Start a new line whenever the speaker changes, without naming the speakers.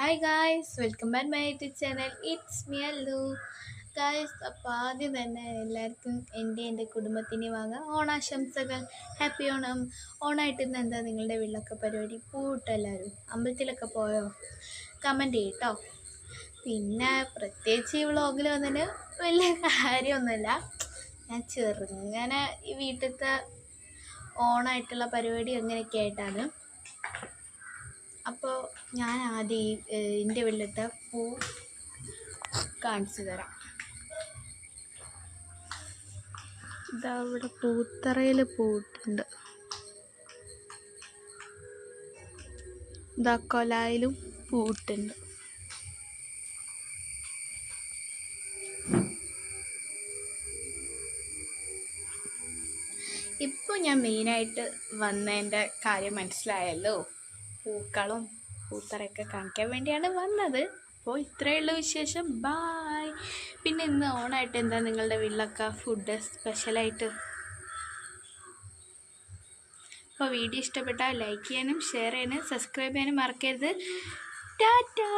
Hi guys, welcome back my YouTube channel. It's me Allu guys. അപ്പോൾ ആദ്യം തന്നെ എല്ലാവർക്കും എൻ്റെ കുടുംബത്തിന് വാങ്ങാം ഓണാശംസകൾ. ഹാപ്പി ഓണം. ഓണായിട്ട് ഇന്ന് എന്താ നിങ്ങളുടെ വീട്ടിലൊക്കെ പരിപാടി? എല്ലാവരും അമ്പലത്തിലൊക്കെ പോയോ? കമൻറ്റ് ചെയ്യട്ടോ. പിന്നെ പ്രത്യേകിച്ച് ഈ വ്ളോഗിൽ വന്നതിന് വലിയ കാര്യമൊന്നുമില്ല. ഞാൻ ചെറുങ്ങനെ ഈ വീട്ടിലത്തെ ഓണായിട്ടുള്ള പരിപാടി അങ്ങനെയൊക്കെ ആയിട്ടാണ്. അപ്പോൾ ഞാൻ ആദ്യം എൻ്റെ വീട്ടിലത്തെ പൂ കാണിച്ചു തരാം. ഇതാ ഇവിടെ പൂത്തറയിൽ പൂട്ടുണ്ട്, ഇതാ കൊലായിലും പൂട്ടുണ്ട്. ഇപ്പോൾ ഞാൻ മെയിനായിട്ട് വന്നതിൻ്റെ കാര്യം മനസ്സിലായല്ലോ. പൂക്കളും പൂത്തറയൊക്കെ കാണിക്കാൻ വേണ്ടിയാണ് വന്നത്. അപ്പോൾ ഇത്രയേ ഉള്ളൂ വിശേഷം. ബായ്. പിന്നെ ഇന്ന് ഓണായിട്ട് എന്താ നിങ്ങളുടെ വീട്ടിലൊക്കെ ഫുഡ് സ്പെഷ്യലായിട്ട്? അപ്പോൾ വീഡിയോ ഇഷ്ടപ്പെട്ടാൽ ലൈക്ക് ചെയ്യാനും ഷെയർ ചെയ്യാനും സബ്സ്ക്രൈബ് ചെയ്യാനും മറക്കരുത്. ടാറ്റാ.